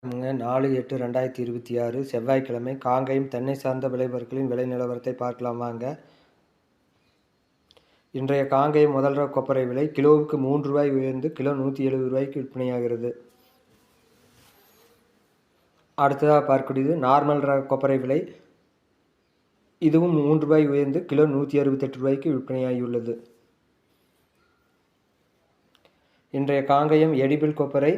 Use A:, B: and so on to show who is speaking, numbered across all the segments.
A: 4/8/2026 செவ்வாய்க்கிழமை காங்கயம் தென்னை சார்ந்த விளைபொருட்களின் விலை நிலவரத்தை பார்க்கலாம் வாங்க. இன்றைய காங்கயம் முதல் ரக கொப்பரை விலை கிலோவுக்கு ரூ. 3 உயர்ந்து கிலோ ரூ. 170 விற்பனையாகிறது. அடுத்ததாக பார்க்கக்கூடியது நார்மல் ரக கொப்பரை விலை, இதுவும் ரூ. 3 உயர்ந்து கிலோ ரூ. 168 விற்பனையாகியுள்ளது. இன்றைய காங்கயம் எடிபிள் கொப்பரை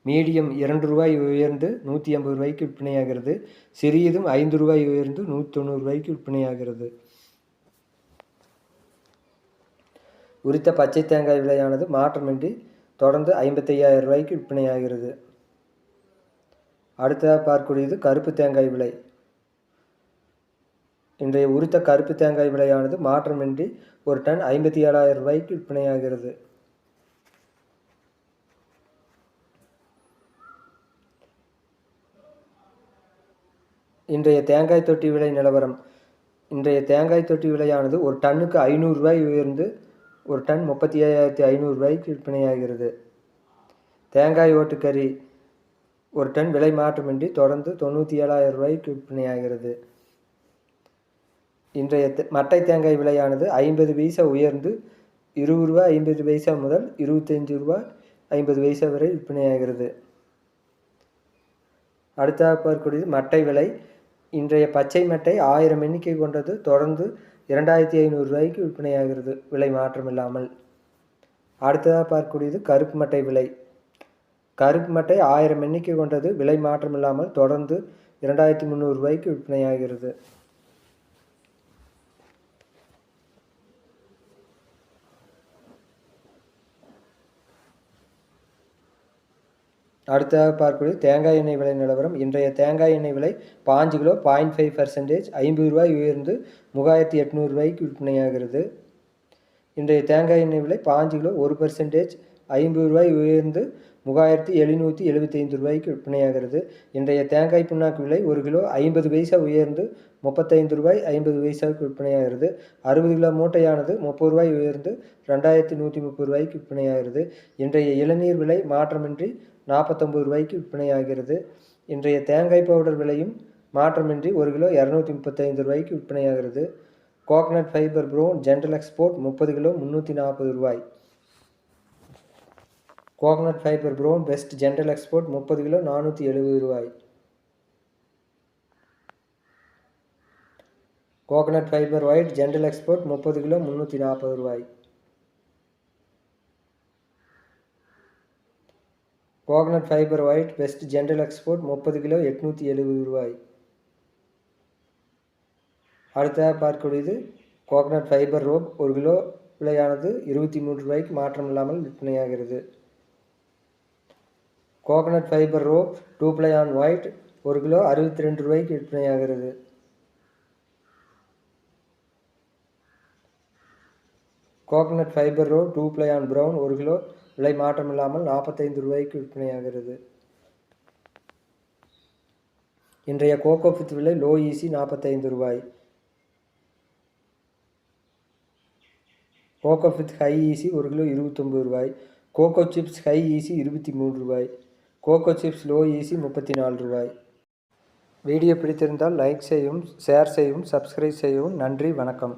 A: மீடியம் ரூ. 2 உயர்ந்து ரூ. 180 விற்பனையாகிறது. சிறியதும் ரூ. 5 உயர்ந்து ரூ. 190 விற்பனையாகிறது. உரித்த பச்சை தேங்காய் விலையானது மாற்றமின்றி தொடர்ந்து ரூ. 55,000 விற்பனையாகிறது. அடுத்ததாக பார்க்கக்கூடியது கருப்பு தேங்காய் விலை. இன்றைய உரித்த கருப்பு தேங்காய் விலையானது மாற்றமின்றி ஒரு டன் ரூ. 57,000 விற்பனையாகிறது. இன்றைய தேங்காய் தொட்டி விலை நிலவரம். இன்றைய தேங்காய் தொட்டி விலையானது ஒரு டன்னுக்கு ரூ. 500 உயர்ந்து ஒரு டன் 35,500 விற்பனையாகிறது. தேங்காய் ஓட்டுக்கறி ஒரு டன் விலை மாற்றமின்றி தொடர்ந்து ரூ. 97,000 விற்பனையாகிறது. இன்றைய மட்டை தேங்காய் விலையானது 50 பைசா உயர்ந்து ரூ. 20 முதல் ரூ. 25 வரை விற்பனையாகிறது. அடுத்ததாக பார்க்கக்கூடியது மட்டை விலை. இன்றைய பச்சை மட்டை 1000 எண்ணிக்கை கொண்டது தொடர்ந்து ரூ. 2,500 விற்பனையாகிறது, விலை மாற்றமில்லாமல். அடுத்ததாக பார்க்கக்கூடியது கருப்பு மட்டை விலை. கருப்பு மட்டை 1000 எண்ணிக்கை கொண்டது, விலை மாற்றமில்லாமல் தொடர்ந்து ரூ. 2,300 விற்பனையாகிறது. அடுத்ததாக பார்க்கக்கூடிய தேங்காய் எண்ணெய் விலை நிலவரம். இன்றைய தேங்காய் எண்ணெய் விலை 5 கிலோ 0.5% ரூ. 50 உயர்ந்து ரூ. 3,800 விற்பனையாகிறது. இன்றைய தேங்காய் எண்ணெய் விலை 5 கிலோ 1% ரூ. 50 உயர்ந்து ரூ. 3,775 விற்பனையாகிறது. இன்றைய தேங்காய் புண்ணாக்கு விலை 1 கிலோ 50 பைசா உயர்ந்து ரூ. 35,50 விற்பனையாகிறது. 60 கிலோ மூட்டையானது ரூ. 30 உயர்ந்து ரூ. 2,130 விற்பனையாகிறது. இன்றைய இளநீர் விலை மாற்றமின்றி ரூ. 49 விற்பனையாகிறது. இன்றைய தேங்காய் பவுடர் விலையும் மாற்றமின்றி 1 கிலோ ரூ. 235 விற்பனையாகிறது. Coconut fibre brown general export 30 kilo ரூ. 340. Coconut fibre brown best general export 30 kilo ரூ. 470. Coconut fibre white general export 30 kilo ரூ. 340. Coconut fibre white best general export 30 kilo ரூ. 870. அடுத்ததாக பார்க்கக்கூடியது கோகனட் ஃபைபர் ரோப் 1 கிலோ விலையானது ரூ. 23 மாற்றமில்லாமல் விற்பனையாகிறது. Coconut fibre rope 2 ply on white 1 kilo ரூ. 62 விற்பனையாகிறது. Coconut fibre rope 2 ply on brown 1 kilo விலை மாற்றமில்லாமல் ரூ. 45 விற்பனையாகிறது. இன்றைய கோகோ பித் விலை லோ ஈசி ரூ. 45. கோகோ பித் ஹை ஈசி 1 கிலோ ரூ. 29. கோகோ சிப்ஸ் ஹை ஈசி ரூ. 23. கோகோ சிப்ஸ் லோ ஈசி ரூ. 34. வீடியோ பிடித்திருந்தால் லைக் செய்யவும், ஷேர் செய்யவும், சப்ஸ்கிரைப் செய்யவும். நன்றி, வணக்கம்.